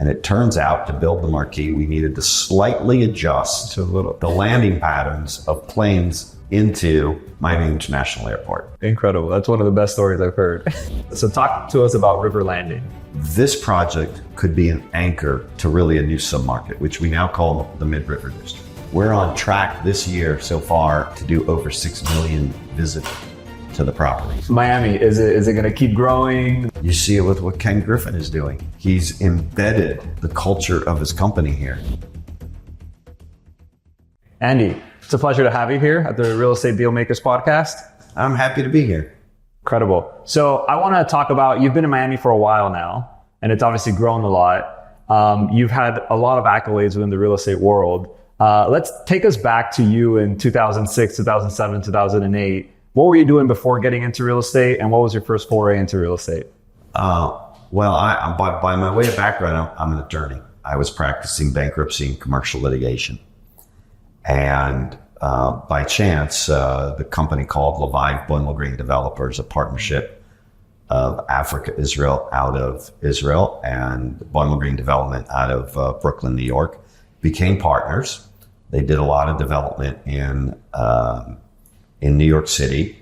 And it turns out to build the Marquis, we needed to slightly adjust the landing patterns of planes into Miami International Airport. Incredible. That's one of the best stories I've heard. So talk to us about River Landing. This project could be an anchor to really a new submarket, which we now call the Mid-River District. We're on track this year so far to do over 6 million visits to the property. Miami, is it going to keep growing? You see it with what Ken Griffin is doing. He's embedded the culture of his company here. Andy, it's a pleasure to have you here at the Real Estate Dealmakers podcast. I'm happy to be here. Incredible. So I want to talk about, you've been in Miami for a while now, and it's obviously grown a lot. You've had a lot of accolades within the real estate world. Let's take us back to you in 2006, 2007, 2008. What were you doing before getting into real estate, and what was your first foray into real estate? Well, by my way of background, I'm an attorney. I was practicing bankruptcy and commercial litigation. And by chance, the company called Levive Bundle Green Developers, a partnership of Africa Israel out of Israel and Bundle Green Development out of Brooklyn, New York, became partners. They did a lot of development in New York City,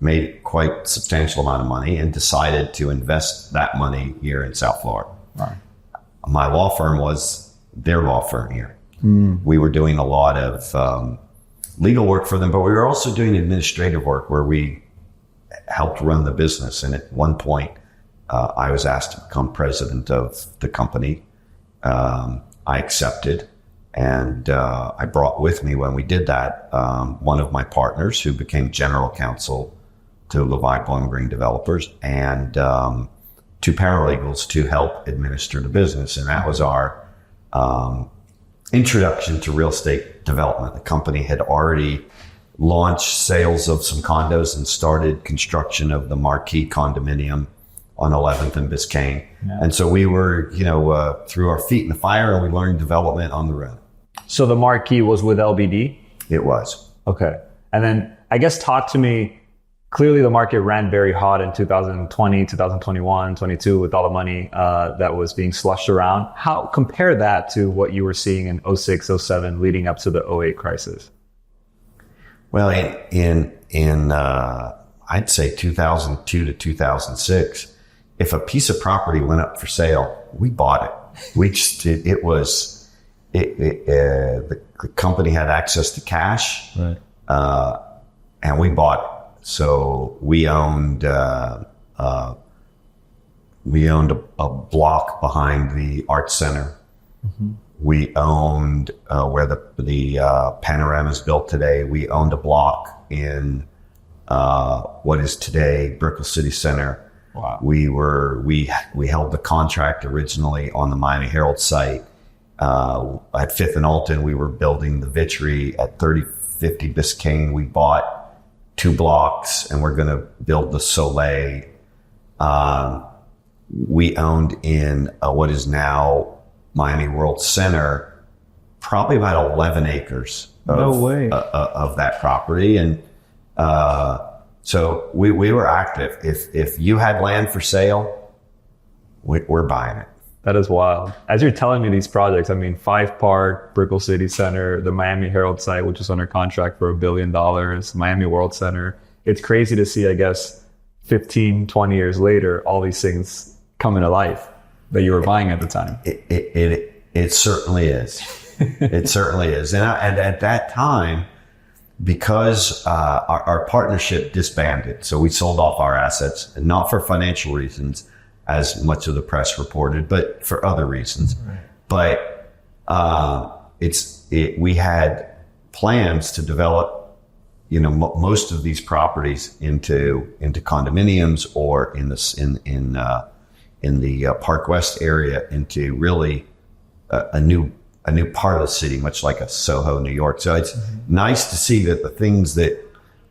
made quite a substantial amount of money, and decided to invest that money here in South Florida. Right. My law firm was their law firm here. We were doing a lot of legal work for them, but we were also doing administrative work where we helped run the business. And at one point, I was asked to become president of the company. I accepted. And I brought with me, when we did that, one of my partners who became general counsel to Levi Bundle Green Developers, and 2 paralegals to help administer the business. And that was our introduction to real estate development. The company had already launched sales of some condos and started construction of the Marquis condominium on 11th and Biscayne. Yeah. And so we were, threw our feet in the fire, and we learned development on the road. So the Marquis was with LBD? It was. Okay. And then I guess talk to me, clearly the market ran very hot in 2020, 2021, 22 with all the money that was being slushed around. How compare that to what you were seeing in 06, 07 leading up to the 08 crisis? Well, in I'd say 2002 to 2006, if a piece of property went up for sale, we bought it. The company had access to cash, right. And we bought it. So we owned a block behind the Art Center. Mm-hmm. We owned where the Panorama is built today. We owned a block in what is today Brickell City Center. Wow. We held the contract originally on the Miami Herald site. At 5th and Alton, we were building the Vitry. At 3050 Biscayne, we bought 2 blocks, and we're going to build the Soleil. We owned in what is now Miami World Center, probably about 11 acres of that property. And so we were active. If you had land for sale, we're buying it. That is wild. As you're telling me these projects, I mean, 5 Park, Brickell City Center, the Miami Herald site, which is under contract for $1 billion, Miami World Center. It's crazy to see, I guess, 15, 20 years later, all these things come into life that you were buying at the time. It certainly is. It certainly is. And at that time, because our partnership disbanded, so we sold off our assets, and not for financial reasons, as much of the press reported, but for other reasons. Right. But we had plans to develop, most of these properties into condominiums, or in the Park West area into really a new part of the city, much like a Soho, New York. So it's nice to see that the things that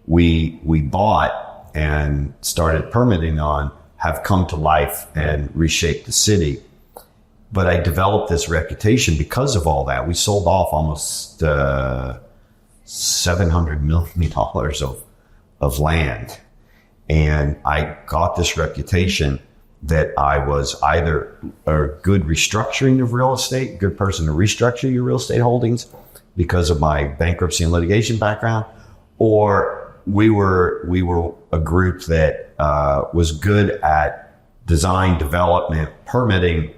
we bought and started permitting on have come to life and reshaped the city. But I developed this reputation because of all that. We sold off almost $700 million of land. And I got this reputation that I was either a good restructuring of real estate, good person to restructure your real estate holdings because of my bankruptcy and litigation background, or we were a group that was good at design, development, permitting,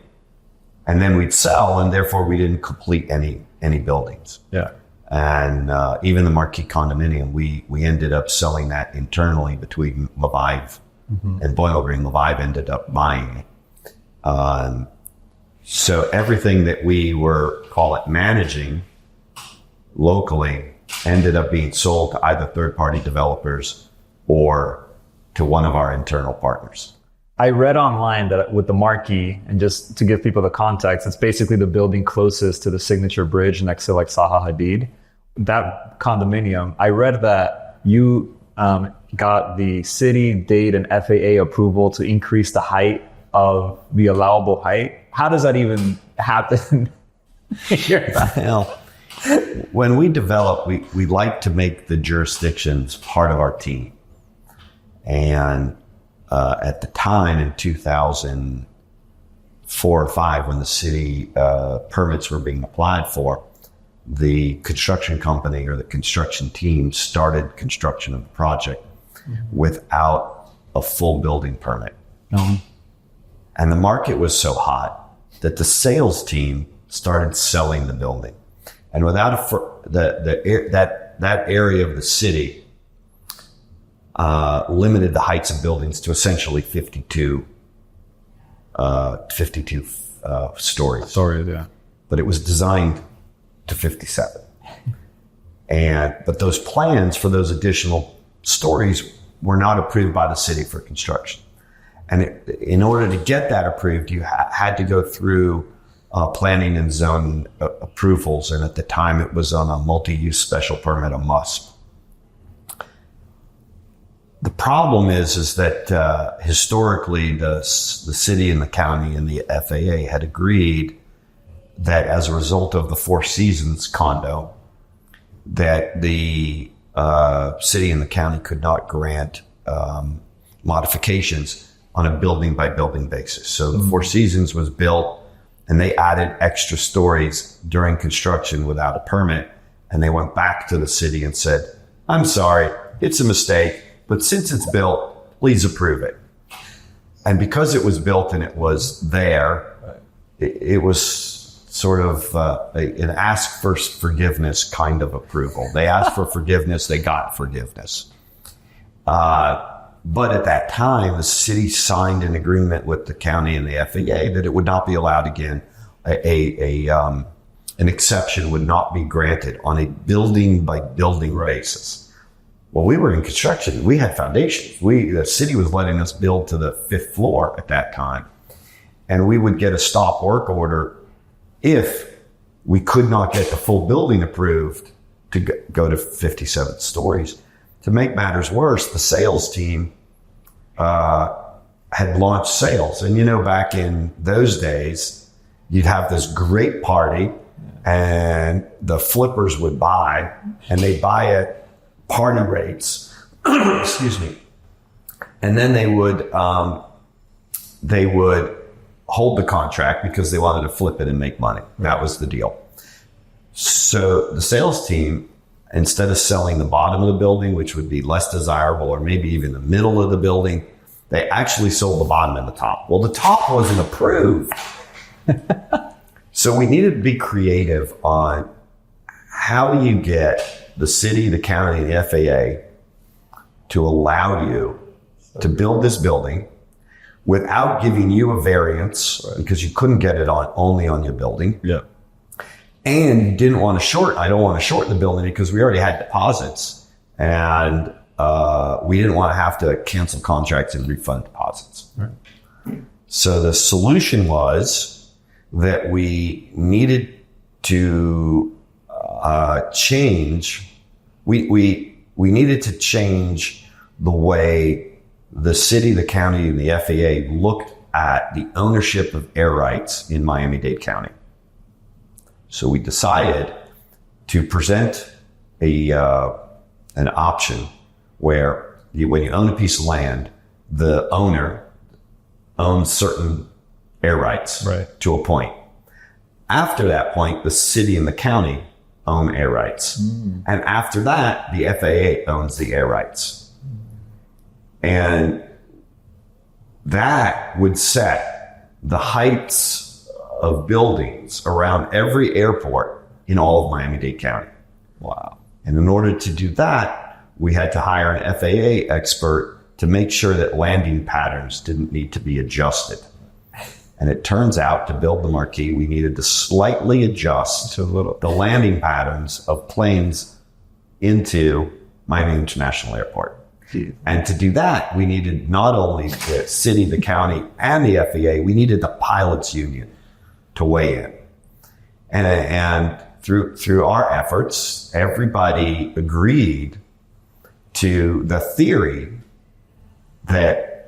and then we'd sell, and therefore we didn't complete any buildings. Yeah. And even the Marquis condominium, we ended up selling that internally between Levive and Boyle Green. Levive ended up buying it. So everything that we were, call it, managing locally ended up being sold to either third-party developers or to one of our internal partners. I read online that with the Marquis, and just to give people the context, it's basically the building closest to the signature bridge next to like Zaha Hadid. That condominium, I read that you got the city, date, and FAA approval to increase the height of the allowable height. How does that even happen? Well, when we develop, we like to make the jurisdictions part of our team. And at the time in 2004 or 5, when the city permits were being applied for, the construction company or the construction team started construction of the project without a full building permit. And the market was so hot that the sales team started selling the building. And without that area of the city limited the heights of buildings to essentially 52 stories. Sorry, yeah. But it was designed to 57. But those plans for those additional stories were not approved by the city for construction. And in order to get that approved, you had to go through planning and zoning approvals. And at the time, it was on a multi-use special permit, a MUSP. The problem is that historically, the city and the county and the FAA had agreed that as a result of the Four Seasons condo, that the city and the county could not grant modifications on a building by building basis. So the Four Seasons was built and they added extra stories during construction without a permit. And they went back to the city and said, I'm sorry, it's a mistake, but since it's built, please approve it. And because it was built and it was there, it was sort of an ask for forgiveness kind of approval. They asked for forgiveness, they got forgiveness. But at that time, the city signed an agreement with the county and the FAA that it would not be allowed again. An exception would not be granted on a building by building basis. Well, we were in construction. We had foundations. The city was letting us build to the 5th floor at that time. And we would get a stop work order if we could not get the full building approved to go to 57 stories. To make matters worse, the sales team had launched sales. And, back in those days, you'd have this great party and the flippers would buy, and they'd buy at party rates. Excuse me. And then they would hold the contract because they wanted to flip it and make money. That was the deal. So the sales team, instead of selling the bottom of the building, which would be less desirable, or maybe even the middle of the building, they actually sold the bottom and the top. Well, the top wasn't approved. So we needed to be creative on how do you get the city, the county, and the FAA to allow you to build this building without giving you a variance, because you couldn't get it only on your building. Yeah. And you didn't want to I don't want to shorten the building because we already had deposits, and we didn't want to have to cancel contracts and refund deposits. Right. So the solution was that we needed to change. We needed to change the way the city, the county, and the FAA looked at the ownership of air rights in Miami-Dade County. So we decided to present an option where when you own a piece of land, the owner owns certain air rights to a point. After that point, the city and the county own air rights. And after that, the FAA owns the air rights. And that would set the heights of buildings around every airport in all of Miami-Dade County. Wow. And in order to do that, we had to hire an FAA expert to make sure that landing patterns didn't need to be adjusted. And it turns out to build the Marquis, we needed to slightly adjust the landing patterns of planes into Miami International Airport. And to do that, we needed not only the city, the county, and the FAA, we needed the pilots union to weigh in. And through our efforts, everybody agreed to the theory that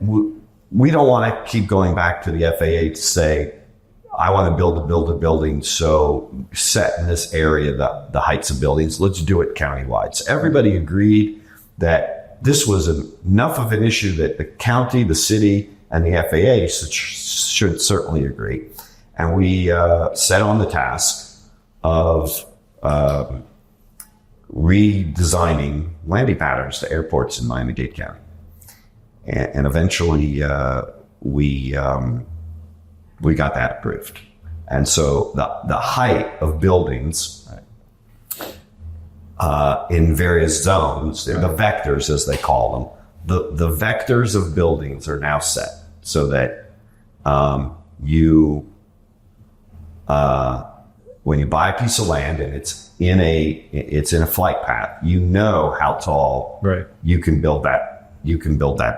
we don't want to keep going back to the FAA to say, I want to build a building, so set in this area the heights of buildings. Let's do it countywide. So everybody agreed that this was enough of an issue that the county, the city, and the FAA should certainly agree. And we set on the task of redesigning landing patterns to airports in Miami-Dade County. And eventually we got that approved. And so the height of buildings in various zones, the vectors as they call them, the vectors of buildings are now set so that when you buy a piece of land and it's in a flight path, you know how tall you can build that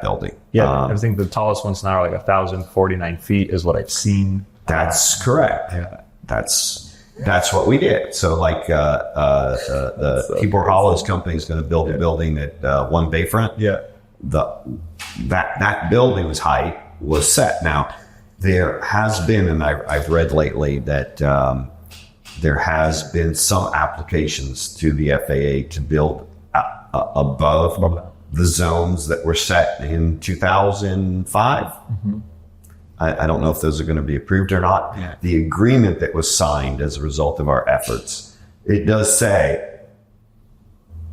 building. Yeah, I think the tallest ones now are like 1,049 feet is what I've seen. That's correct. Yeah. That's what we did. So like the Keyboard Hollows company is going to build a building at One Bayfront. Yeah. That building's height was set. Now, there has been, and I've read lately that there has been some applications to the FAA to build above the zones that were set in 2005. Mm-hmm. I don't know if those are going to be approved or not. Yeah. The agreement that was signed as a result of our efforts, it does say,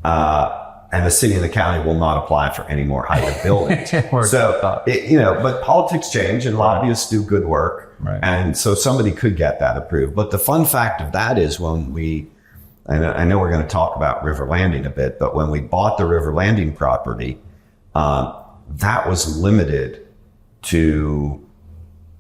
and the city and the county will not apply for any more height of buildings. But politics change and lobbyists do good work. Right. And so somebody could get that approved. But the fun fact of that is I know we're going to talk about River Landing a bit, but when we bought the River Landing property, that was limited to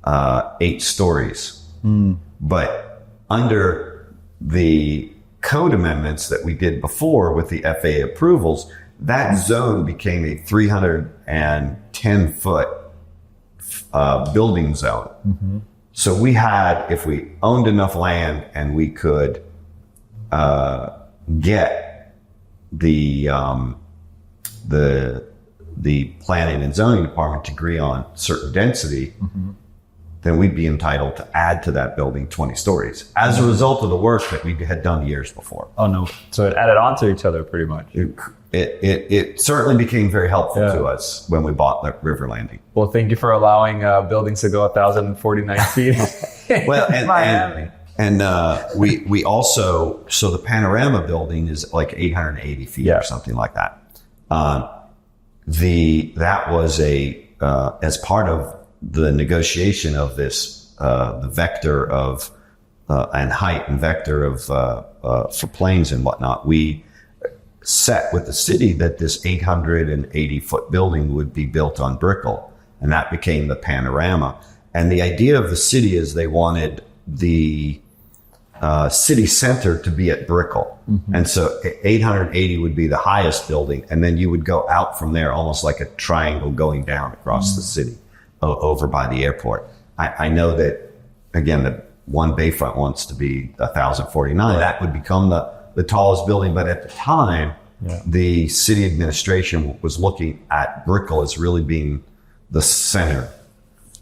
8 stories. But under the code amendments that we did before with the FAA approvals, that zone became a 310-foot building zone. Mm-hmm. So we had, if we owned enough land and we could get the planning and zoning department to agree on certain density, mm-hmm. then we'd be entitled to add to that building 20 stories as a result of the work that we had done years before. Oh, no. So it added on to each other pretty much. It certainly became very helpful to us when we bought the River Landing. Well, thank you for allowing buildings to go 1,049 feet. Well, and we also, so the Panorama building is like 880 feet or something like that. That was as part of the negotiation of this, the vector of, and height and vector of, for planes and whatnot, we set with the city that this 880-foot building would be built on Brickell, and that became the Panorama. And the idea of the city is they wanted the city center to be at Brickell. Mm-hmm. And so 880 would be the highest building, and then you would go out from there almost like a triangle going down across the city over by the airport. I know that, again, the One Bayfront wants to be 1,049. That would become the tallest building. But at the time, the city administration was looking at Brickell as really being the center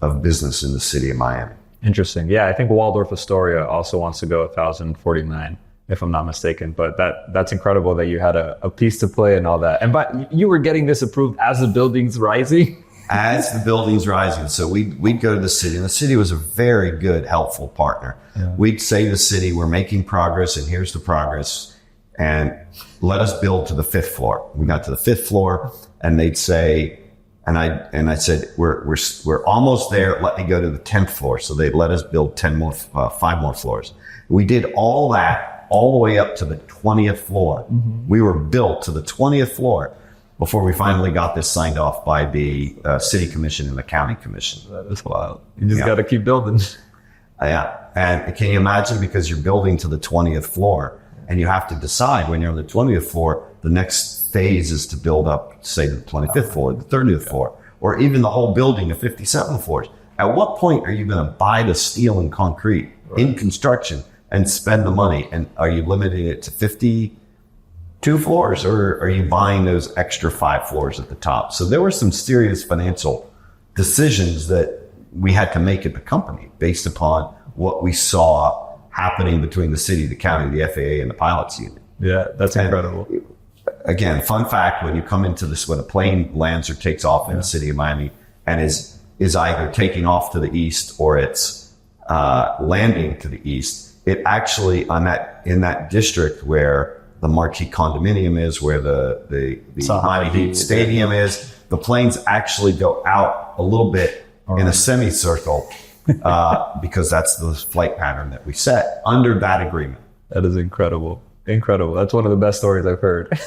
of business in the city of Miami. Interesting. Yeah, I think Waldorf Astoria also wants to go 1,049, if I'm not mistaken. But that's incredible that you had a piece to play and all that. And but you were getting this approved as the building's rising. as the building's rising. So we'd go to the city, and the city was a very good, helpful partner. Yeah. We'd say to the city, we're making progress, and here's the progress, and let us build to the 5th floor. We got to the 5th floor, and they'd say, and I said, we're almost there. Let me go to the 10th floor. So they'd let us build 5 more floors. We did all that all the way up to the 20th floor. Mm-hmm. We were built to the 20th floor before we finally got this signed off by the city commission and the county commission. That is wild. You just got to keep building. Yeah. And can you imagine, because you're building to the 20th floor, and you have to decide when you're on the 20th floor, the next phase is to build up, say, the 25th floor, the 30th floor, or even the whole building of 57 floors. At what point are you going to buy the steel and concrete in construction and spend the money? And are you limiting it to 52 floors, or are you buying those extra 5 floors at the top? So there were some serious financial decisions that we had to make at the company based upon what we saw happening between the city, the county, the FAA, and the pilots union. Yeah, that's incredible. Again, fun fact, when you come into this, when a plane lands or takes off in the city of Miami and is either taking off to the east or it's landing to the east, it actually, in that district where the Marquis condominium is, where the Miami Heat Stadium is, the planes actually go out a little bit in a semicircle because that's the flight pattern that we set under that agreement. That is incredible. Incredible. That's one of the best stories I've heard.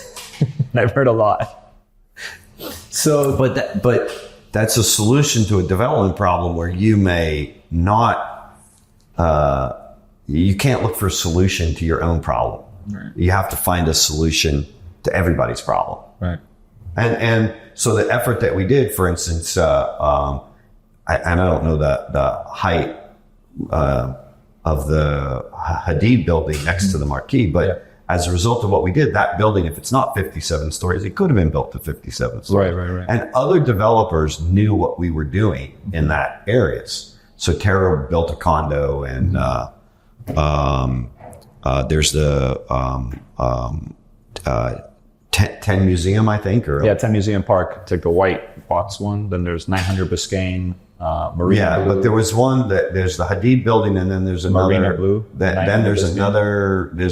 I've heard a lot. So, but that's a solution to a development problem where you may not, you can't look for a solution to your own problem. Right. You have to find a solution to everybody's problem. Right. And so the effort that we did, for instance, I don't know the height of the Hadid building next to the Marquis, but as a result of what we did, that building, if it's not 57 stories, it could have been built to 57 stories. Right. And other developers knew what we were doing in that areas. So Terra built a condo, and there's the 10 Museum, I think. 10 Museum Park. It's like the white box one. Then there's 900 Biscayne, Marina Blue. But there was one there's the Hadid building, and then there's another. Marina Blue. Then there's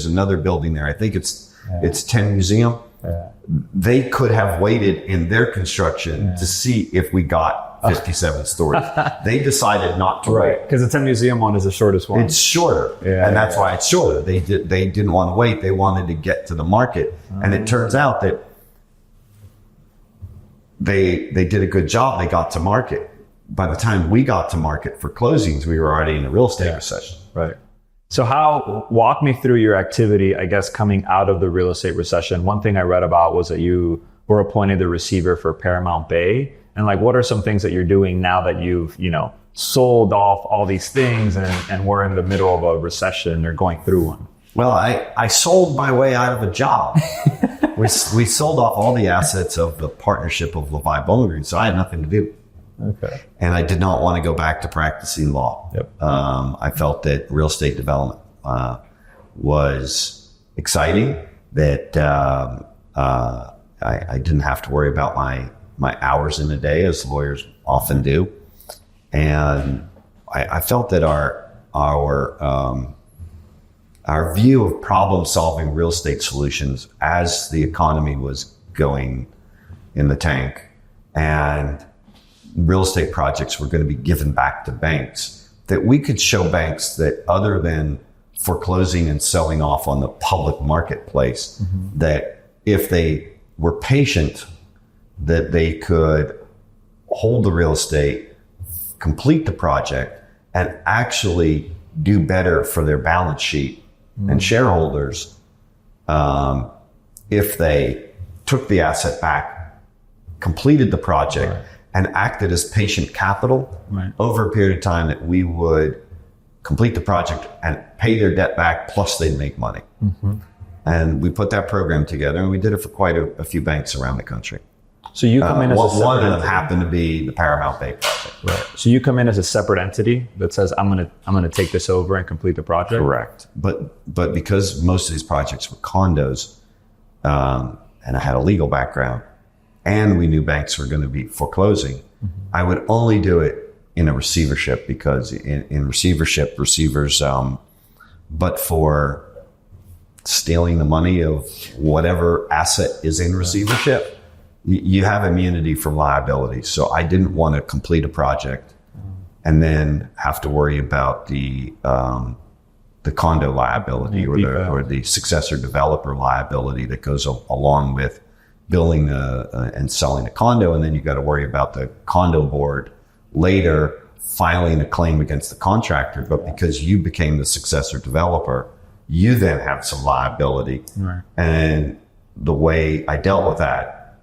another building there. I think it's 10 Museum. Yeah. They could have waited in their construction to see if we got 57 stories. They decided not to wait. Because the 10 Museum one is the shortest one. It's shorter. And that's why it's shorter. They didn't want to wait. They wanted to get to the market. And it turns out that they did a good job. They got to market. By the time we got to market for closings, we were already in a real estate recession. Right. So walk me through your activity, I guess, coming out of the real estate recession. One thing I read about was that you were appointed the receiver for Paramount Bay. And what are some things that you're doing now that you've, sold off all these things and we're in the middle of a recession or going through one? Well, I sold my way out of a job. We sold off all the assets of the partnership of Levi Bowling Green, so I had nothing to do. Okay. And I did not want to go back to practicing law. Yep. I felt that real estate development was exciting, that I didn't have to worry about my hours in a day, as lawyers often do. And I felt that our view of problem-solving real estate solutions as the economy was going in the tank and real estate projects were going to be given back to banks, that we could show banks that other than foreclosing and selling off on the public marketplace, that if they were patient, that they could hold the real estate, complete the project, and actually do better for their balance sheet and shareholders if they took the asset back, completed the project, and acted as patient capital over a period of time, that we would complete the project and pay their debt back, plus they'd make money. And we put that program together, and we did it for quite a few banks around the country. So you come in as a separate one of them entity. happened to be the Paramount Bay project. Right. So you come in as a separate entity that says, I'm gonna take this over and complete the project? Correct. But because most of these projects were condos, and I had a legal background, and we knew banks were going to be foreclosing, I would only do it in a receivership, because in receivership, receivers, but for stealing the money of whatever asset is in receivership, you have immunity from liability. So I didn't want to complete a project and then have to worry about the condo liability or the successor developer liability that goes along with building and selling a condo. And then you got to worry about the condo board later filing a claim against the contractor. But because you became the successor developer, you then have some liability. Right. And the way I dealt with that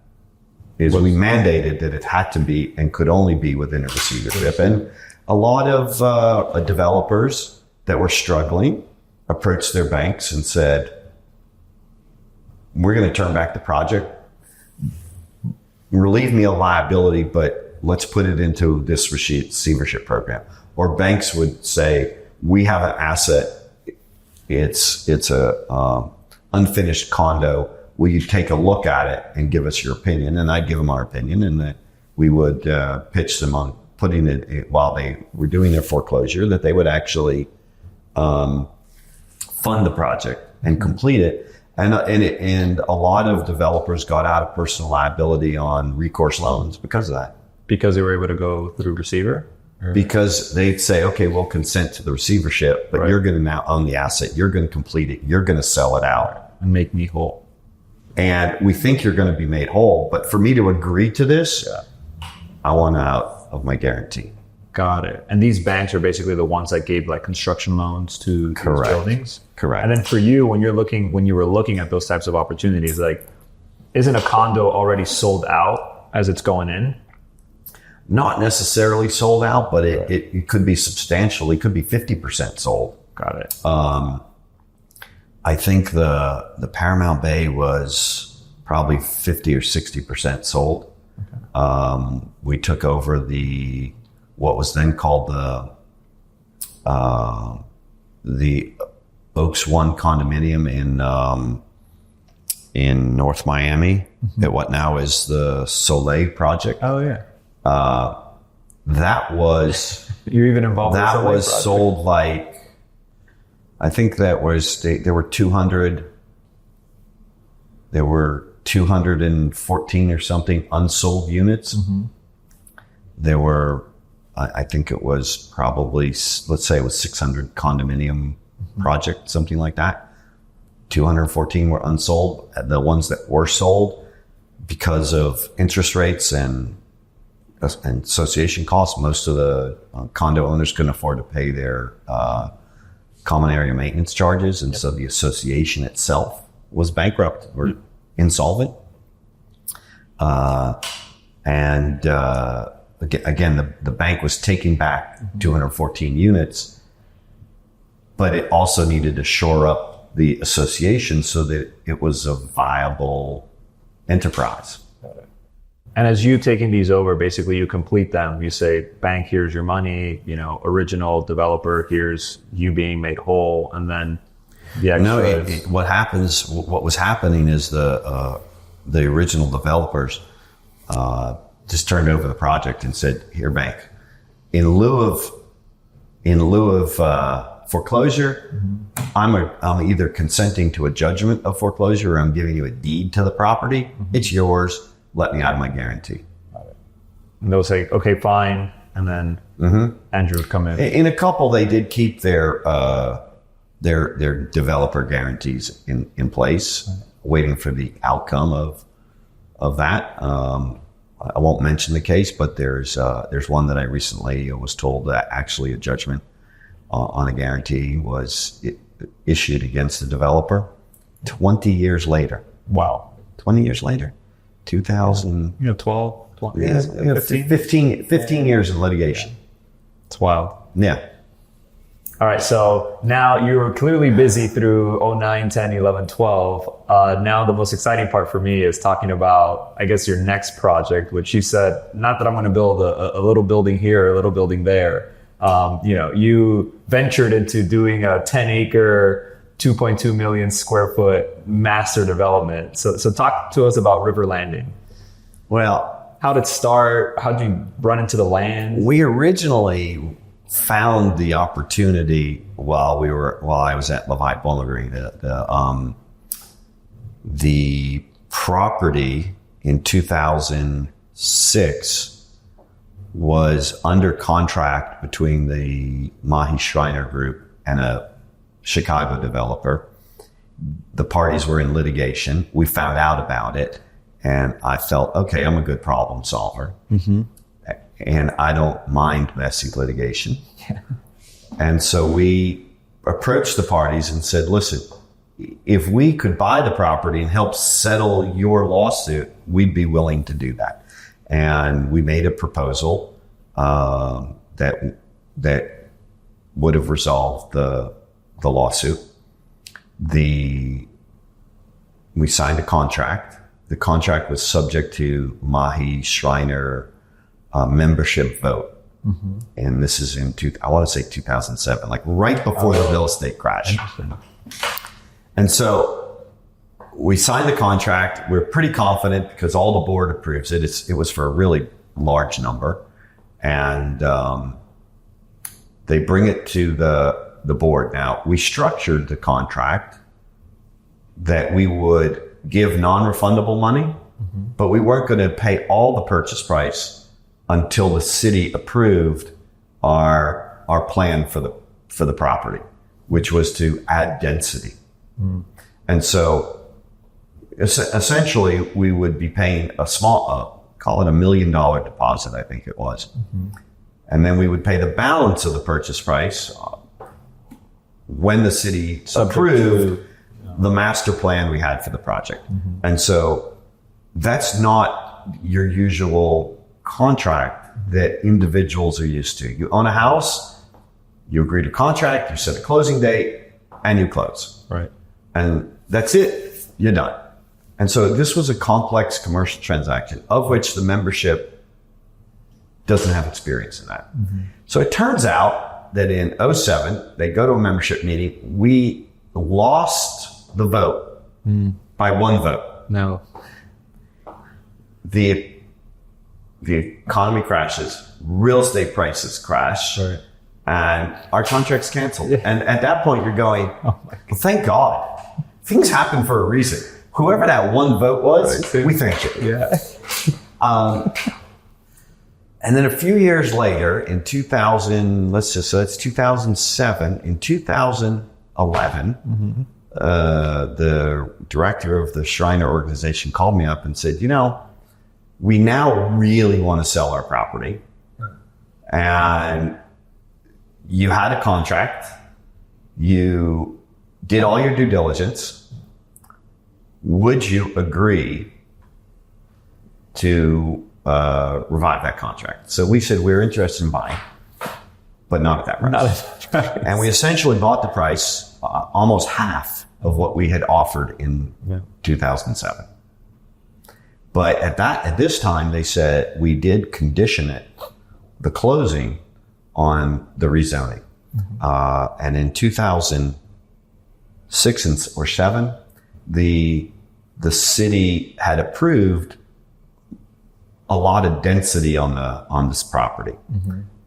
is we mandated that it had to be and could only be within a receivership. And a lot of developers that were struggling approached their banks and said, we're going to turn back the project, relieve me of liability, but let's put it into this receivership program. Or banks would say, we have an asset, it's a unfinished condo, will you take a look at it and give us your opinion? And I'd give them our opinion, and that we would pitch them on putting it, while they were doing their foreclosure, that they would actually fund the project and complete it. And a lot of developers got out of personal liability on recourse loans because of that. Because they were able to go through receiver? Or? Because they'd say, okay, we'll consent to the receivership, but you're going to now own the asset. You're going to complete it. You're going to sell it out. And make me whole. And we think you're going to be made whole. But for me to agree to this, I want out of my guarantee. Got it. And these banks are basically the ones that gave like construction loans to these buildings? Correct. And then for you, when you were looking at those types of opportunities, like, isn't a condo already sold out as it's going in? Not necessarily sold out, but it could be substantial. It could be 50% sold. Got it. I think the Paramount Bay was probably 50 or 60% sold. Okay. We took over what was then called the Oaks One condominium in North Miami, at what now is the Soleil project. Oh yeah. That was you're even involved. That was project. Sold like, I think that was there were 200. There were 214 or something unsold units. Mm-hmm. There were, I think it was probably, let's say it was 600 condominium project, something like that. 214 were unsold. The ones that were sold, because of interest rates and association costs, most of the condo owners couldn't afford to pay their common area maintenance charges. And so the association itself was bankrupt or insolvent. Again, the bank was taking back 214 units, but it also needed to shore up the association so that it was a viable enterprise. And as you taking these over, basically you complete them. You say, bank, here's your money, original developer, here's you being made whole. And then the extra. What was happening is the original developers just turned over the project and said, here, bank, in lieu of foreclosure, I'm either consenting to a judgment of foreclosure or I'm giving you a deed to the property. Mm-hmm. It's yours. Let me out of my guarantee. And they'll say, okay, fine. And then Andrew would come in. In a couple, they did keep their developer guarantees in place, waiting for the outcome of that. I won't mention the case, but there's one that I recently was told that actually a judgment on a guarantee was issued against the developer 20 years later. Wow. 20 years later. 2000. 12, 20, 15 years of litigation. It's wild. Yeah. All right. So now you're clearly busy through 09, 10, 11, 12. Now the most exciting part for me is talking about, I guess, your next project, which you said, not that I'm going to build a little building here, a little building there. You ventured into doing a 10-acre, 2.2 million square foot master development. So talk to us about River Landing. Well, How did it start? How did you run into the land? we originally found the opportunity while I was at Levi Bowling. The property in 2006 was under contract between the Mahi Schreiner Group and a Chicago developer. The parties were in litigation. We found out about it, and I felt, okay, I'm a good problem solver. And I don't mind messy litigation. And so we approached the parties and said, listen, if we could buy the property and help settle your lawsuit, we'd be willing to do that. And we made a proposal that would have resolved the lawsuit. We signed a contract. The contract was subject to Mahi Schreiner membership vote. And this is in, I want to say 2007, like right before the real estate crash. And so we signed the contract. We're pretty confident because all the board approves it. It was for a really large number. And they bring it to the board. Now, we structured the contract that we would give non-refundable money, but we weren't going to pay all the purchase price until the city approved our plan for the property, which was to add density. And so essentially we would be paying a small, call it $1 million deposit, I think it was. And then we would pay the balance of the purchase price when the city approved the master plan we had for the project. And so that's not your usual contract that individuals are used to. You own a house, you agree to contract, you set a closing date, and you close. Right. And that's it. You're done. And so this was a complex commercial transaction of which the membership doesn't have experience in that. So it turns out that in 2007, they go to a membership meeting. We lost the vote by one vote. No. The economy crashes, real estate prices crash, and our contract's canceled. And at that point, you're going, well, thank God. Things happen for a reason. Whoever that one vote was, we thank you. And then a few years later, in 2000, that's 2007. In 2011, the director of the Schreiner organization called me up and said, we now really want to sell our property. And you had a contract. You did all your due diligence. Would you agree to revive that contract? So we said we're interested in buying, but not at that price. And we essentially bought the price almost half of what we had offered in 2007. But at this time, they said we did condition the closing on the rezoning. And in 2006 or 7, the city had approved a lot of density on this property.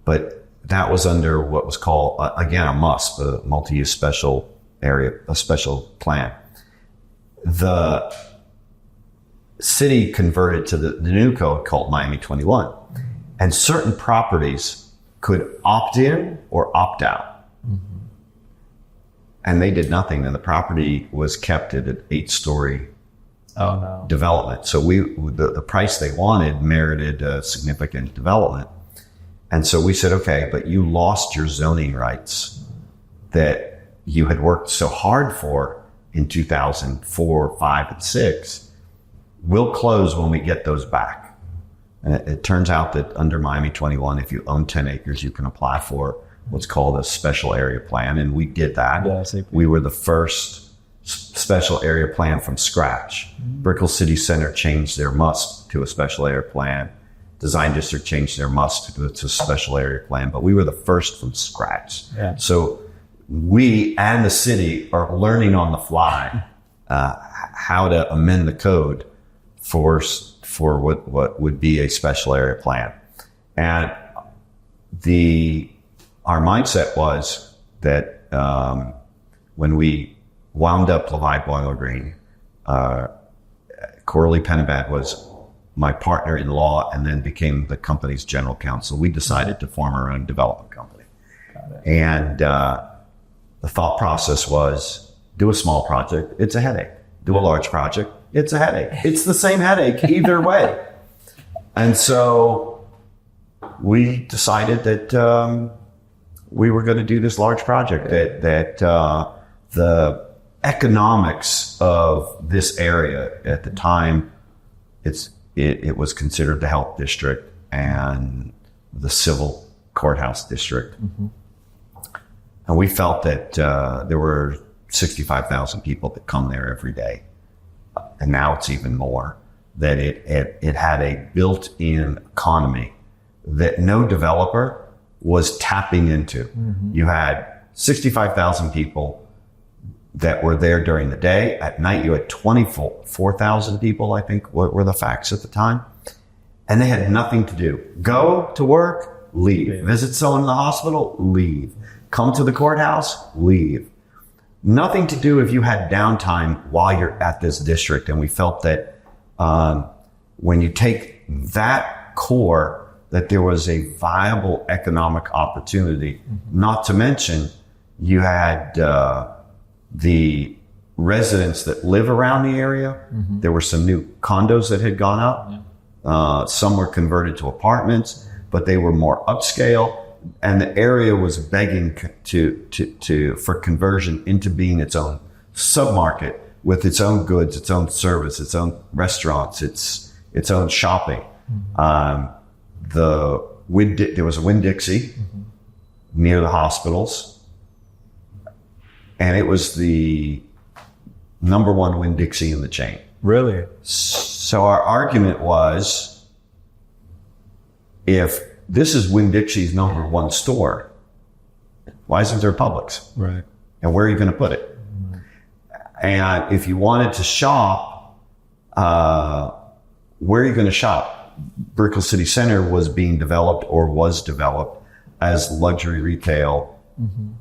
But that was under what was called, again, a MUSP, a multi-use special area, a special plan. The city converted to the new code called Miami 21, and certain properties could opt in or opt out. And they did nothing, and the property was kept at an 8-story development. So the price they wanted merited a significant development. And so we said, okay, but you lost your zoning rights that you had worked so hard for in 2004, 5, and 6. We'll close when we get those back. And it turns out that under Miami 21, if you own 10 acres, you can apply for what's called a special area plan. And we did that. We were the first special area plan from scratch. Brickell City Center changed their MUST to a special area plan. Design District changed their MUST to a special area plan, but we were the first from scratch. So we and the city are learning on the fly how to amend the code for for what would be a special area plan. And our mindset was that when we wound up Levi Boiler Green, Coralie Penabad was my partner in law and then became the company's general counsel. We decided to form our own development company. And the thought process was, do a small project, it's a headache. Do a large project, it's a headache. It's the same headache either way. And so we decided that we were going to do this large project, that the economics of this area at the time, it was considered the health district and the civil courthouse district. And we felt that there were 65,000 people that come there every day. And now it's even more, that it had a built-in economy that no developer was tapping into. You had 65,000 people that were there during the day. At night, you had 24,000 people, I think, were the facts at the time. And they had nothing to do. Go to work, leave. Visit someone in the hospital, leave. Come to the courthouse, leave. Nothing to do if you had downtime while you're at this district. And we felt that when you take that core, that there was a viable economic opportunity. Not to mention, you had the residents that live around the area. There were some new condos that had gone up. Some were converted to apartments, but they were more upscale. And the area was begging for conversion into being its own submarket with its own goods, its own service, its own restaurants, its own shopping. There was a Winn-Dixie near the hospitals, and it was the number one Winn-Dixie in the chain. Really? So our argument was, if this is Winn-Dixie's number one store, why isn't there Publix? Right. And where are you going to put it? And if you wanted to shop, where are you going to shop? Brickell City Center was being developed or was developed as luxury retail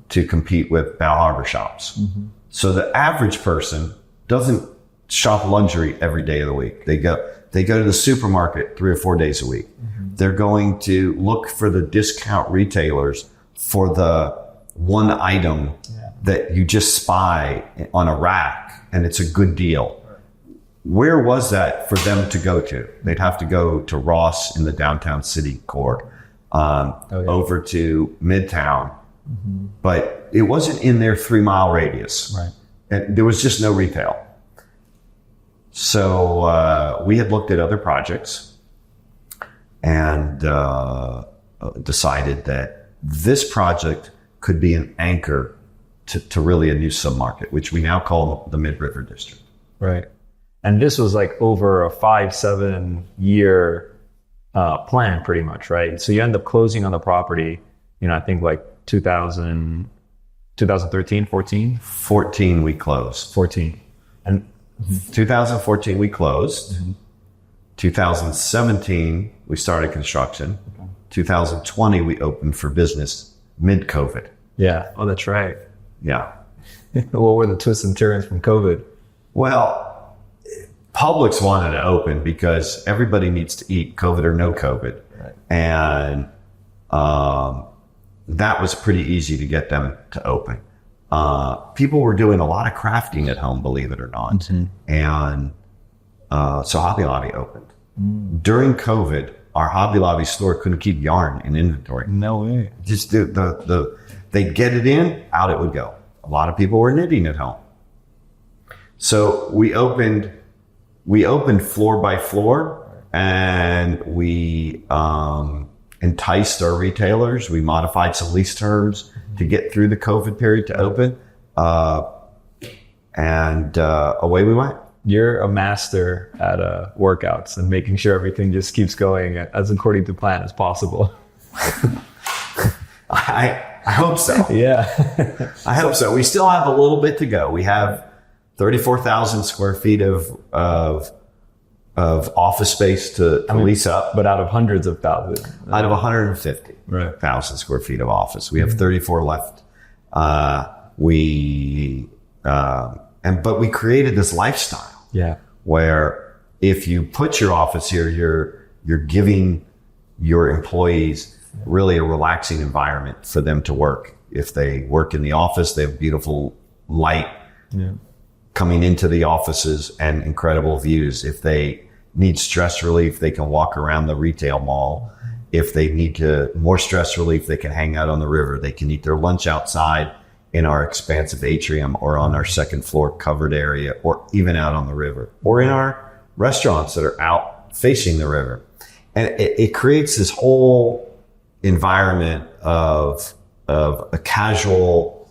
to compete with Bal Harbor shops. So the average person doesn't shop luxury every day of the week. They go to the supermarket 3 or 4 days a week. They're going to look for the discount retailers for the one item that you just spy on a rack and it's a good deal. Where was that for them to go to? They'd have to go to Ross in the downtown city core, over to Midtown, but it wasn't in their 3-mile radius. Right. And there was just no retail. So we had looked at other projects and decided that this project could be an anchor to really a new submarket, which we now call the Mid-River District. Right. And this was like over a 5-7 year plan pretty much, right? So you end up closing on the property, I think like 2013, 14? 14 we closed. 14. And 2014 we closed. 2017 we started construction. 2020 we opened for business mid-COVID. Yeah. Oh, that's right. Yeah. What were the twists and turns from COVID? Well, Publix wanted to open because everybody needs to eat, COVID or no COVID. Right. And that was pretty easy to get them to open. People were doing a lot of crafting at home, believe it or not. And so Hobby Lobby opened. During COVID, our Hobby Lobby store couldn't keep yarn in inventory. No way. Just they'd get it in, out it would go. A lot of people were knitting at home. So we opened floor by floor, and we enticed our retailers. We modified some lease terms to get through the COVID period to open, and away we went. You're a master at workouts and making sure everything just keeps going as according to plan as possible. I hope so. Yeah. I hope so. We still have a little bit to go. We have 34,000 square feet of of office space to lease up. But out of hundreds of thousands. Out of 150,000 square feet of office. We have 34 left. But we created this lifestyle. Yeah. Where if you put your office here, you're giving your employees really a relaxing environment for them to work. If they work in the office, they have beautiful light coming into the offices and incredible views. If they need stress relief, they can walk around the retail mall. If they need more stress relief, they can hang out on the river. They can eat their lunch outside in our expansive atrium or on our second floor covered area, or even out on the river, or in our restaurants that are out facing the river. And it creates this whole environment of a casual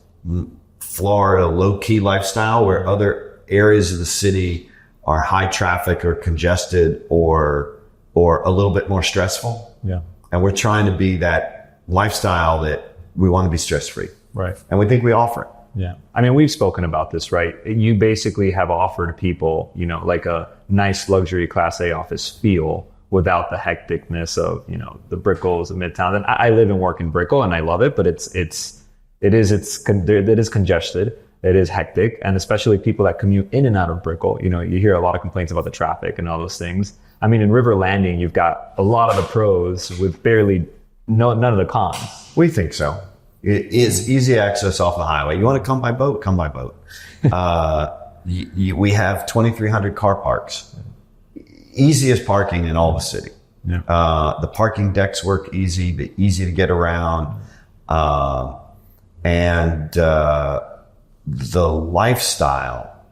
Florida low-key lifestyle where other areas of the city are high traffic or congested or a little bit more stressful. Yeah. And we're trying to be that lifestyle that we want to be stress-free. Right. And we think we offer it. Yeah. I mean, we've spoken about this, right? You basically have offered people, like a nice luxury Class A office feel without the hecticness of, the Brickells of Midtown. And I live and work in Brickell and I love it, but it is congested. It is hectic. And especially people that commute in and out of Brickell, you hear a lot of complaints about the traffic and all those things. I mean, in River Landing, you've got a lot of the pros with none of the cons. We think so. It is easy access off the highway. You want to come by boat? Come by boat. We have 2,300 car parks. Easiest parking in all the city. Yeah. The parking decks work easy to get around. And the lifestyle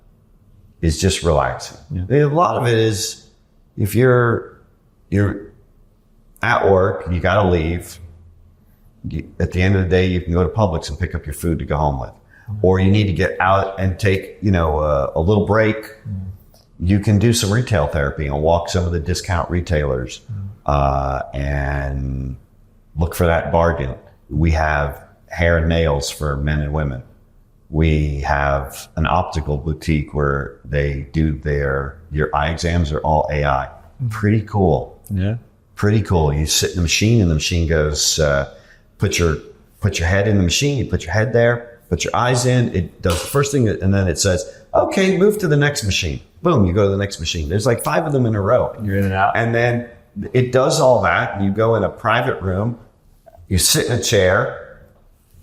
is just relaxing. Yeah. A lot of it is, if you're at work, you got to leave. At the end of the day, you can go to Publix and pick up your food to go home with. Or you need to get out and take, a little break. You can do some retail therapy and walk some of the discount retailers and look for that bargain. We have hair and nails for men and women. We have an optical boutique where they do your eye exams are all AI. Pretty cool. Yeah. Pretty cool. You sit in the machine and the machine goes, put your head in the machine. You put your head there, put your eyes in. It does the first thing, and then it says, okay, move to the next machine. Boom, you go to the next machine. There's like 5 of them in a row. You're in and out. And then it does all that. You go in a private room, you sit in a chair,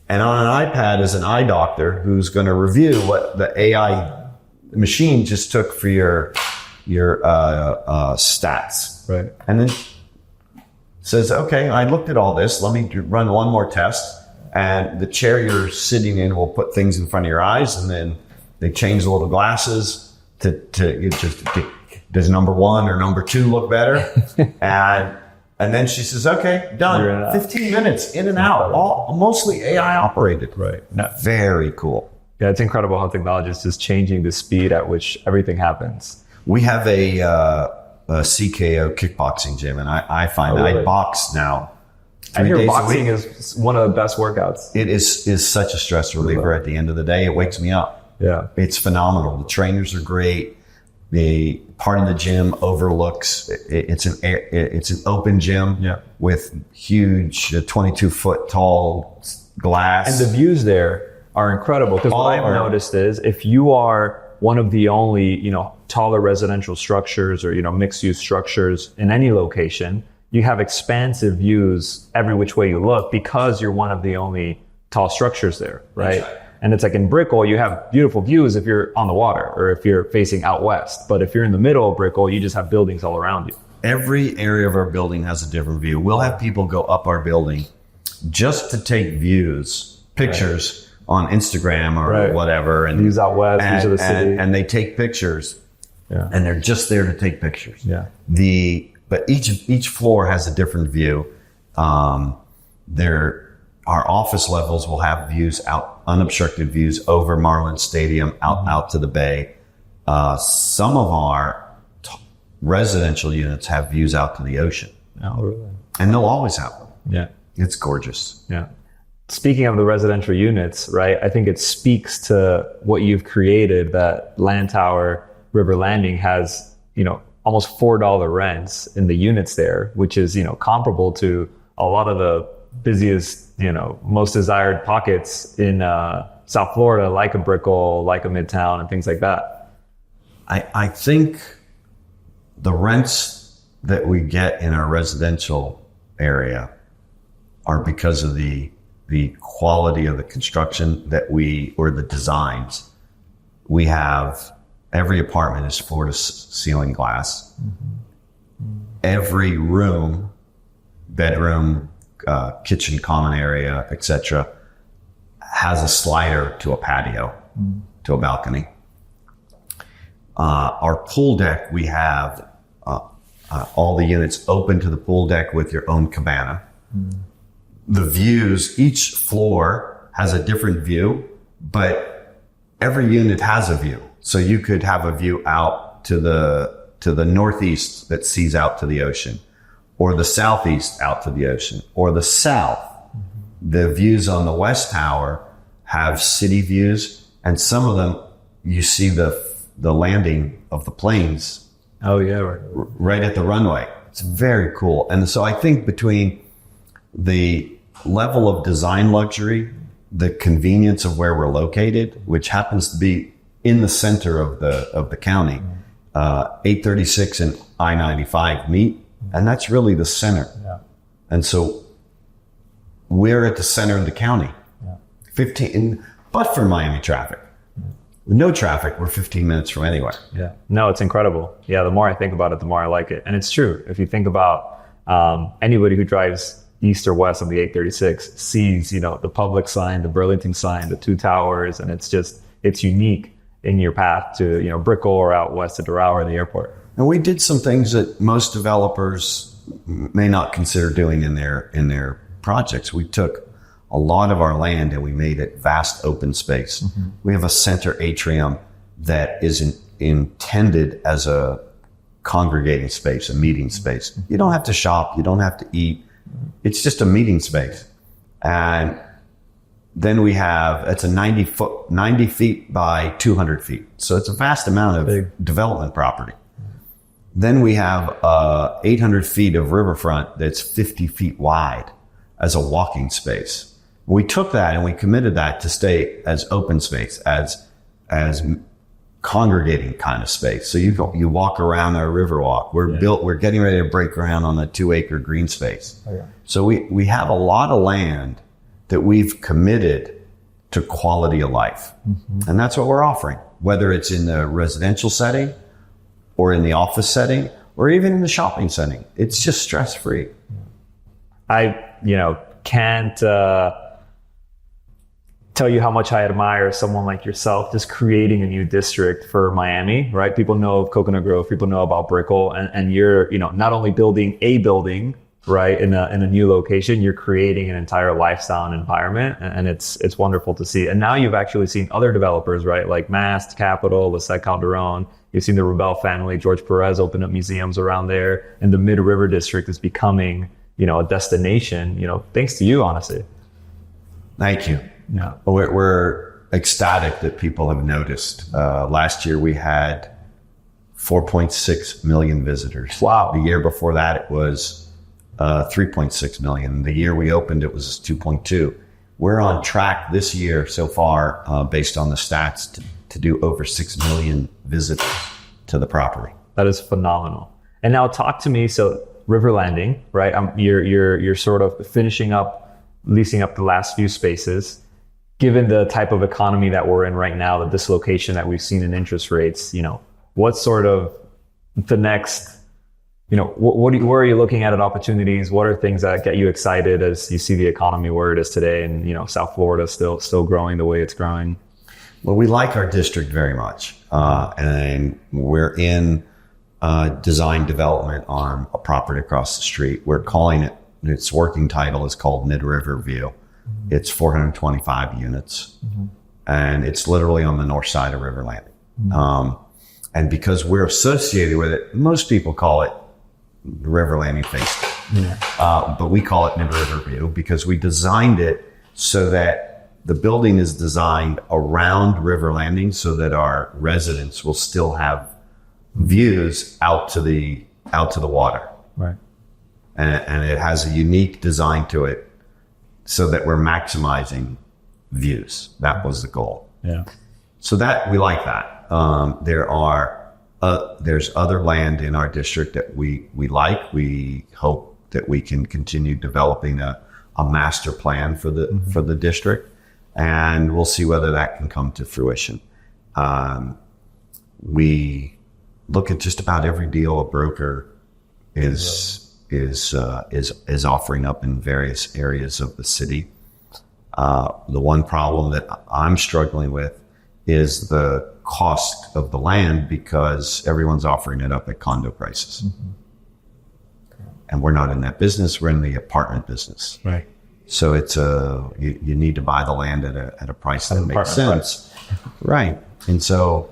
and on an iPad is an eye doctor who's going to review what the AI machine just took for your stats. Right. And then says, okay, I looked at all this. Let me run one more test. And the chair you're sitting in will put things in front of your eyes, and then they change the little glasses does number 1 or number 2 look better? and then she says, okay, done. 15 minutes in and out, all mostly AI operated. Right. Very cool. Yeah, it's incredible how technology is just changing the speed at which everything happens. We have a CKO kickboxing gym, and I find I box now. I hear boxing is one of the best workouts. It is such a stress reliever at the end of the day. It wakes me up. Yeah. It's phenomenal. The trainers are great. The part of the gym overlooks, it's an open gym with huge 22-foot tall glass. And the views there are incredible, because what I've noticed is if you are one of the only, taller residential structures or, mixed use structures in any location, you have expansive views every which way you look because you're one of the only tall structures there, right? And it's like in Brickell, you have beautiful views if you're on the water or if you're facing out west. But if you're in the middle of Brickell, you just have buildings all around you. Every area of our building has a different view. We'll have people go up our building just to take pictures on Instagram or whatever. And views out west, views of the city. And they take pictures. Yeah. And they're just there to take pictures. Yeah. But each floor has a different view. Our office levels will have views out, unobstructed views over Marlins Stadium, out to the bay. Some of our residential units have views out to the ocean. Oh, really? And they'll always have them. Yeah. It's gorgeous. Yeah. Speaking of the residential units, right? I think it speaks to what you've created, that Land Tower River Landing has, almost $4 rents in the units there, which is, comparable to a lot of the busiest, most desired pockets in South Florida, like a Brickell, like a Midtown, and things like that. I think the rents that we get in our residential area are because of the quality of the construction or the designs. We have, every apartment is floor to ceiling glass. Every room, bedroom, kitchen, common area, etc., has a slider to a patio, to a balcony. Our pool deck, we have all the units open to the pool deck with your own cabana. The views, each floor has a different view, but every unit has a view. So you could have a view out to the northeast that sees out to the ocean, or the southeast out to the ocean, or the south. The views on the west tower have city views, and some of them you see the landing of the planes. Oh yeah, right at the runway. It's very cool. And so I think between the level of design luxury, the convenience of where we're located, which happens to be in the center of the county, 836 and I-95 meet, and that's really the center. Yeah. And so we're at the center of the county. Yeah. But for Miami traffic. With no traffic, we're 15 minutes from anywhere. Yeah. No, it's incredible. Yeah, the more I think about it, the more I like it. And it's true. If you think about anybody who drives east or west on the 836 sees, the public sign, the Burlington sign, the two towers, and it's unique in your path to, Brickell or out west at Doral or the airport. And we did some things that most developers may not consider doing in their projects. We took a lot of our land and we made it vast open space. We have a center atrium that is intended as a congregating space, a meeting space. You don't have to shop. You don't have to eat. It's just a meeting space. And then we have, it's a 90 feet by 200 feet. So it's a vast amount of development property. Then we have 800 feet of riverfront that's 50 feet wide as a walking space. We took that and we committed that to stay as open space, as congregating kind of space. So you walk around our river walk. We're getting ready to break ground on a 2-acre green space. Oh, yeah. So we have a lot of land that we've committed to quality of life. And that's what we're offering, whether it's in the residential setting or in the office setting or even in the shopping setting. It's just stress-free. I, can't tell you how much I admire someone like yourself just creating a new district for Miami, right? People know of Coconut Grove, people know about Brickell, and you're, not only building a building, right, in a new location, you're creating an entire lifestyle and environment, and it's wonderful to see. And now you've actually seen other developers, right, like Mast, Capital, Lisette Calderon. You've seen the Rubel family, George Perez open up museums around there, and the Mid-River District is becoming, a destination, thanks to you, honestly. Thank you. Yeah. We're ecstatic that people have noticed. Last year we had 4.6 million visitors. Wow. The year before that it was 3.6 million. The year we opened it was 2.2. We're on track this year so far, based on the stats, to do over 6 million visitors to the property. That is phenomenal. And now talk to me. So River Landing, right? You're sort of finishing up, leasing up the last few spaces. Given the type of economy that we're in right now, the dislocation that we've seen in interest rates, what's sort of the next, where are you looking at opportunities? What are things that get you excited as you see the economy where it is today, and South Florida still growing the way it's growing? Well, we like our district very much, and we're in design development on a property across the street. We're calling it, its working title is called Mid-River View. It's 425 units, and it's literally on the north side of River Landing. And because we're associated with it, most people call it River Landing Phase 2. But we call it Mid-River View because we designed it so that the building is designed around River Landing so that our residents will still have views out to the water. Right. And it has a unique design to it so that we're maximizing views. That was the goal. Yeah. So that we like that. There's other land in our district that we like. We hope that we can continue developing a master plan for the district, and we'll see whether that can come to fruition. We look at just about every deal a broker is offering up in various areas of the city. The one problem that I'm struggling with is the cost of the land, because everyone's offering it up at condo prices. And we're not in that business. We're in the apartment business. Right. So it's you need to buy the land at a price that makes sense. Right. And so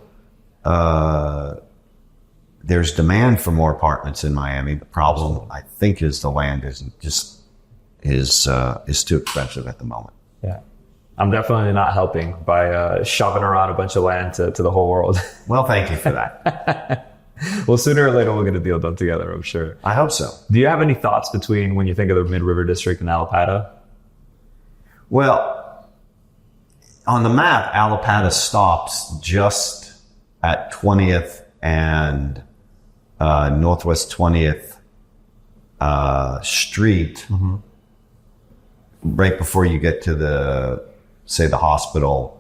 there's demand for more apartments in Miami. The problem, I think, is the land is too expensive at the moment. Yeah. I'm definitely not helping by shoving around a bunch of land to the whole world. Well, thank you for that. Well, sooner or later we'll get a deal done together, I'm sure. I hope so. Do you have any thoughts between when you think of the Mid-River District and Allapattah? Well, on the map, Allapattah stops just at 20th and Northwest 20th Street, right before you get to the hospital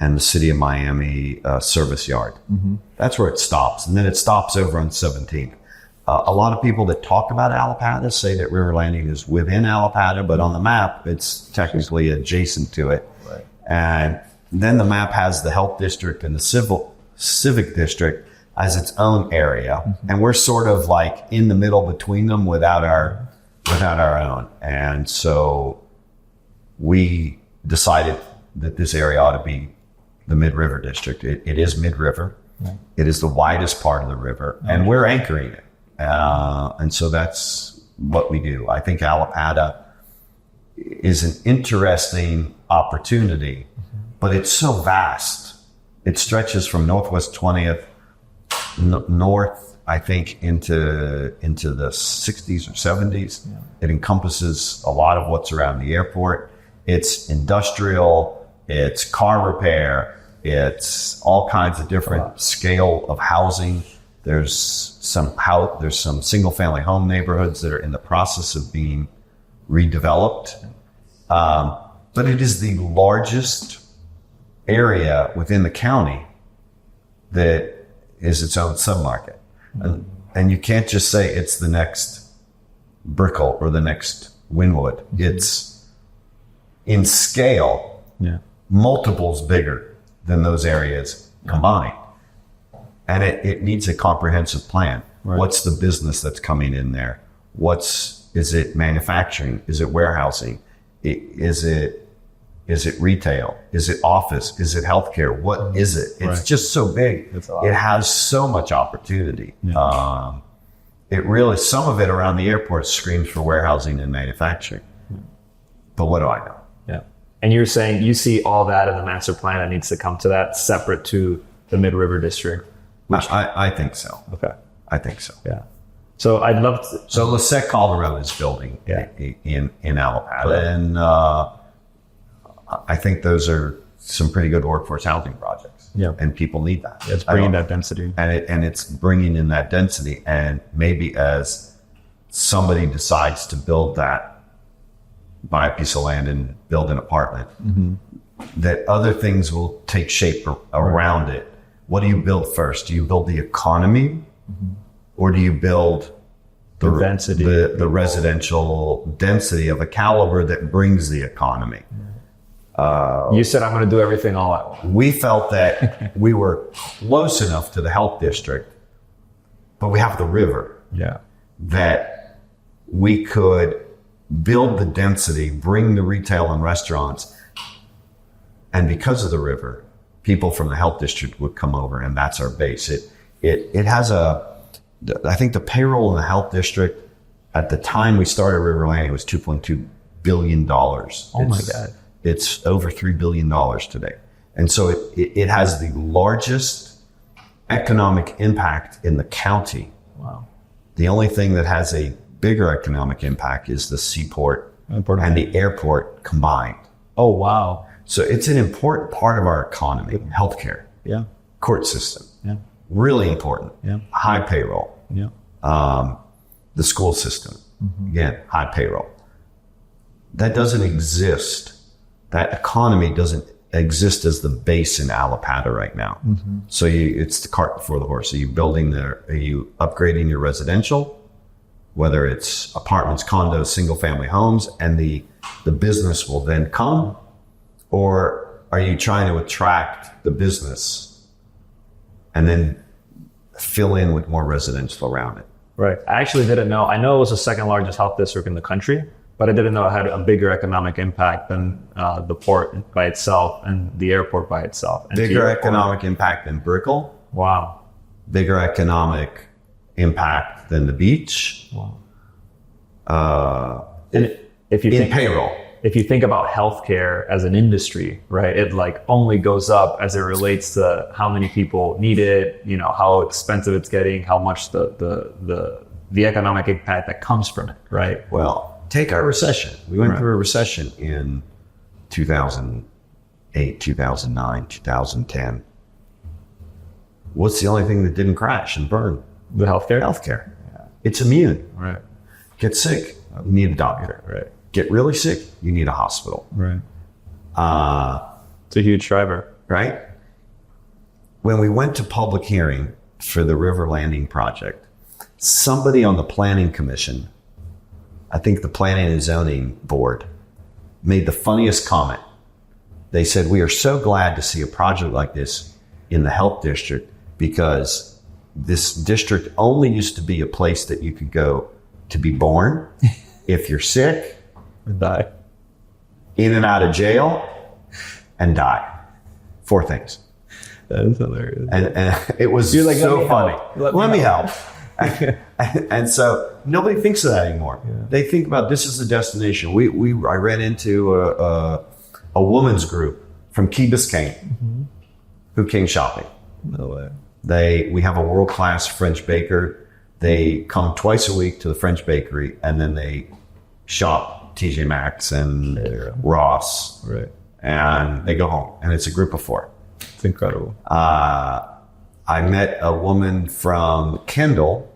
and the City of Miami service yard. That's where it stops. And then it stops over on 17th. A lot of people that talk about Allapattah say that River Landing is within Allapattah, but on the map, it's technically adjacent to it. Right. And then the map has the health district and the civic district as its own area. And we're sort of like in the middle between them without our own. And so we decided that this area ought to be the Mid-River District. It is Mid-River. Right. It is the widest part of the river, and we're anchoring it. And so that's what we do. I think Allapattah is an interesting opportunity, but it's so vast. It stretches from Northwest 20th north, I think, into the 60s or 70s. Yeah. It encompasses a lot of what's around the airport. It's industrial, it's car repair, it's all kinds of different scale of housing. There's some single family home neighborhoods that are in the process of being redeveloped. But it is the largest area within the county that is its own submarket. And you can't just say it's the next Brickell or the next Wynwood. It's in scale, multiples bigger than those areas combined. And it needs a comprehensive plan. Right. What's the business that's coming in there? Is it manufacturing? Is it warehousing? Is it retail? Is it office? Is it healthcare? What is it? It's just so big. It has so much opportunity. Yeah. It really, some of it around the airport screams for warehousing and manufacturing. But what do I know? Yeah. And you're saying you see all that in the master plan that needs to come to that separate to the Mid-River District? I think so. Okay. I think so. Yeah. So I'd love to. So Lisette Calderone is building in Allapattah. And I think those are some pretty good workforce housing projects. Yeah. And people need that. It's bringing that density. And it's bringing in that density. And maybe as somebody decides to build that, buy a piece of land and build an apartment, that other things will take shape around it. What do you build first? Do you build the economy, or do you build the density, the residential density of a caliber that brings the economy? You said I'm going to do everything all at once. We felt that we were close enough to the health district, but we have the river. Yeah. That we could build the density, bring the retail and restaurants, and because of the river, people from the health district would come over, and that's our base. It has I think the payroll in the health district at the time we started River Landing was $2.2 billion. Oh my God. It's over $3 billion today. And so it has the largest economic impact in the county. Wow. The only thing that has a bigger economic impact is the seaport and the airport combined. Oh, wow. So it's an important part of our economy. Healthcare, Yeah. court system, Yeah. really important. Yeah. High payroll. Yeah. The school system, again, high payroll. That doesn't exist. That economy doesn't exist as the base in Allapattah right now. So it's the cart before the horse. Are you upgrading your residential, whether it's apartments, condos, single family homes, and the business will then come? Or are you trying to attract the business and then fill in with more residential around it? Right. I actually didn't know. I know it was the second largest health district in the country, but I didn't know it had a bigger economic impact than the port by itself and the airport by itself. And Bigger economic impact than Brickell. Wow. Bigger economic impact than the beach. Wow. And if you In think payroll. if you think about healthcare as an industry, right, it like only goes up as it relates to how many people need it, you know, how expensive it's getting, how much the economic impact that comes from it, right? Well, take our recession. We went through a recession in 2008, 2009, 2010. What's the only thing that didn't crash and burn? The healthcare? Healthcare. It's immune. Right. Get sick, you need a doctor. Right. Get really sick, you need a hospital. Right. It's a huge driver. Right? When we went to public hearing for the River Landing project, somebody on the planning commission, I think the planning and zoning board, made the funniest comment. They said, we are so glad to see a project like this in the health district because this district only used to be a place that you could go to be born, if you're sick, Die. in and out of jail, and die. 4 things. That is hilarious. And it was You're like, so let me funny. help. Let me help. And so nobody thinks of that anymore. Yeah. They think about this as the destination. I ran into a woman's group from Key Biscayne who came shopping. No way. We have a world-class French baker. They come twice a week to the French bakery and then they shop TJ Maxx and Ross. Right. And they go home. And it's a group of 4. It's incredible. I met a woman from Kendall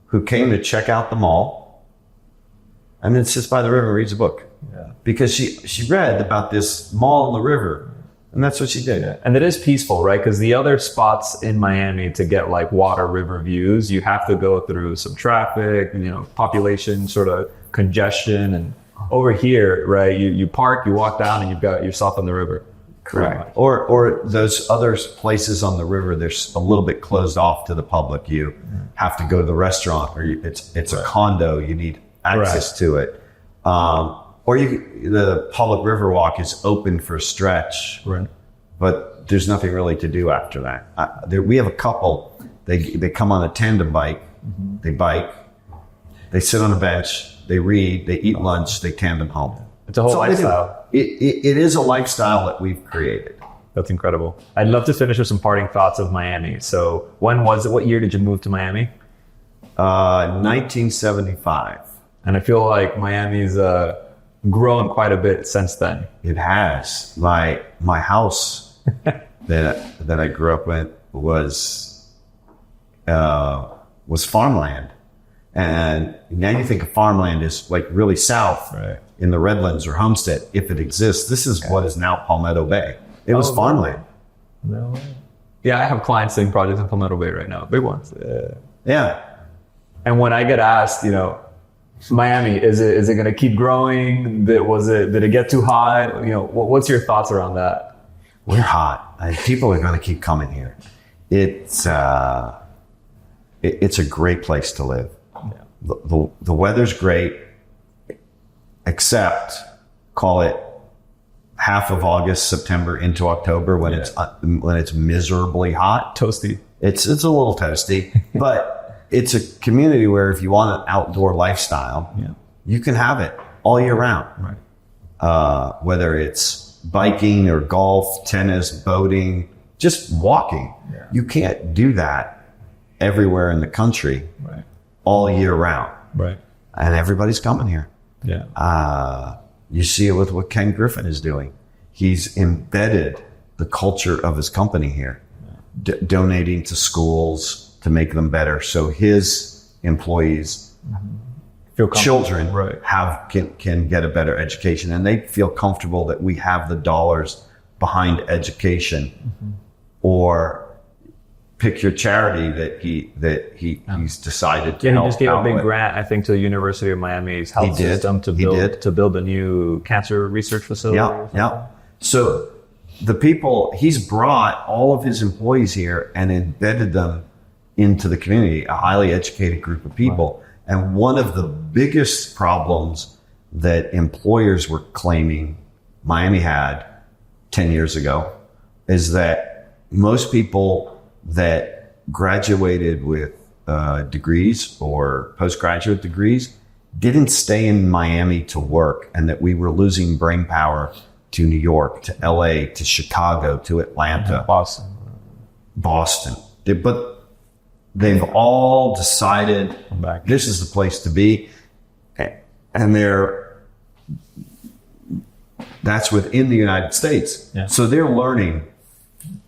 who came to check out the mall and then sits by the river and reads a book. Yeah. Because she read about this mall on the river. And that's what she did. Yeah. And it is peaceful, right? Because the other spots in Miami to get like water river views, you have to go through some traffic, you know, population sort of congestion. And over here, right, you park, you walk down and you've got yourself on the river. Correct. Or those other places on the river, they're a little bit closed off to the public. You have to go to the restaurant, or it's a condo. You need access to it. Or the public river walk is open for a stretch, Right. but there's nothing really to do after that. We have a couple. They come on a tandem bike. They bike. They sit on a bench. They read. They eat lunch. They tandem home. It's a whole lifestyle. It is a lifestyle that we've created. That's incredible. I'd love to finish with some parting thoughts of Miami. So when was it? What year did you move to Miami? 1975. And I feel like Miami's grown quite a bit since then. It has. My house that I grew up in was farmland. And now you think of farmland as like really south in the Redlands or Homestead, if it exists. This is what is now Palmetto Bay. It was farmland. No way. Yeah, I have clients doing projects in Palmetto Bay right now, big ones. Yeah. And when I get asked, you know, Miami, is it going to keep growing? Did it get too hot? You know, what's your thoughts around that? We're hot. And people are going to keep coming here. It's a great place to live. Yeah. The weather's great, except call it half of August, September into October when it's miserably hot. Toasty. It's a little toasty, but it's a community where if you want an outdoor lifestyle, you can have it all year round. Right. Whether it's biking or golf, tennis, boating, just walking. Yeah. You can't do that everywhere in the country Right. all year round. Right. And everybody's coming here. Yeah. You see it with what Ken Griffin is doing. He's embedded the culture of his company here, donating to schools to make them better. So his employees, Feel comfortable. children Right. can get a better education, and they feel comfortable that we have the dollars behind education. Or pick your charity he's decided to Yeah, he help just gave a out big with. grant, I think, to the University of Miami's health He did. system to He build did. to build a new cancer research facility. Yeah, yeah. So the people, he's brought all of his employees here and embedded them into the community, a highly educated group of people. Right. And one of the biggest problems that employers were claiming Miami had 10 years ago is that most people that graduated with degrees or postgraduate degrees didn't stay in Miami to work, and that we were losing brain power to New York, to LA, to Chicago, to Atlanta, Boston. But they've all decided this is the place to be. And that's within the United States. Yeah. So they're learning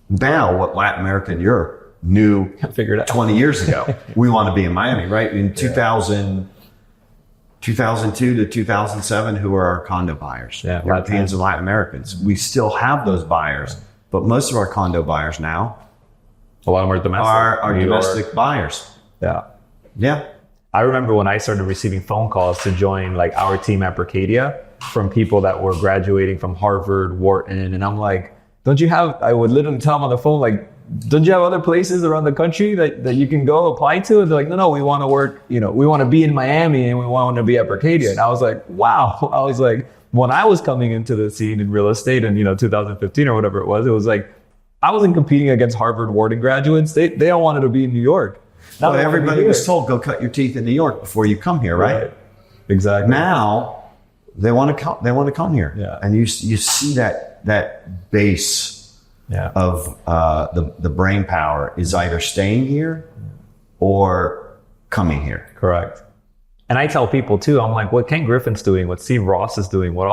now what Latin America and Europe knew Figured out 20 years ago. We want to be in Miami, right? In 2002 to 2007, who are our condo buyers? Yeah, Europeans and Latin Americans. We still have those buyers, but most of our condo buyers now a lot of them are domestic. are domestic buyers. Yeah. Yeah. I remember when I started receiving phone calls to join like our team at Bracadia from people that were graduating from Harvard, Wharton, and I'm like, I would literally tell them on the phone, like, don't you have other places around the country that you can go apply to? And they're like, no, we want to work, we want to be in Miami and we want to be at Bracadia. And I was like, wow. I was like, when I was coming into the scene in real estate in, 2015 or whatever it was like, I wasn't competing against Harvard, Wharton graduates. They all wanted to be in New York. Well, everybody was told, go cut your teeth in New York before you come here, right? Exactly. Now they want to come. They want to come here. Yeah. And you see that base of the brain power is either staying here or coming here. Correct. And I tell people too, I'm like, what Ken Griffin's doing, what Steve Ross is doing, what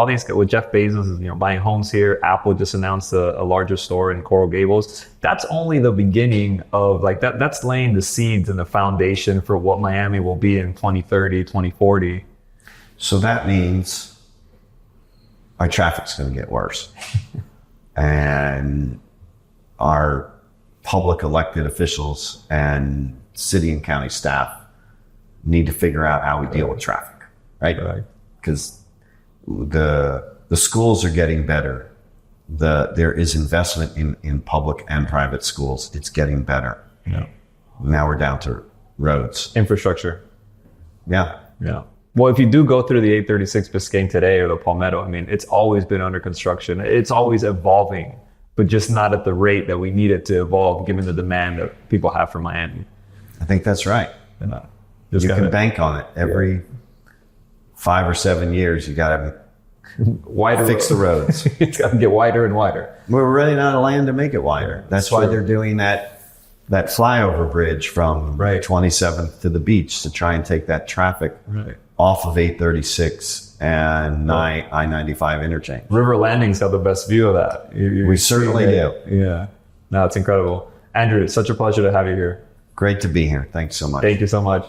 Jeff Bezos is, buying homes here. Apple just announced a larger store in Coral Gables. That's only the beginning of like that. That's laying the seeds and the foundation for what Miami will be in 2030, 2040. So that means our traffic's going to get worse. And our public elected officials and city and county staff need to figure out how we deal with traffic, right? Because the schools are getting better. There is investment in public and private schools. It's getting better. Yeah. Now we're down to roads. Infrastructure. Yeah. Yeah. Well, if you do go through the 836 Biscayne today or the Palmetto, it's always been under construction. It's always evolving, but just not at the rate that we need it to evolve given the demand that people have for Miami. I think that's right. You can bank on it. Every 5 or 7 years, you got to fix the roads. It's got to get wider and wider. We're running out of land to make it wider. That's why they're doing that flyover bridge from 27th to the beach to try and take that traffic off of 836 and I-95 interchange. River Landing's got the best view of that. We certainly do. Yeah. No, it's incredible. Andrew, it's such a pleasure to have you here. Great to be here. Thanks so much. Thank you so much.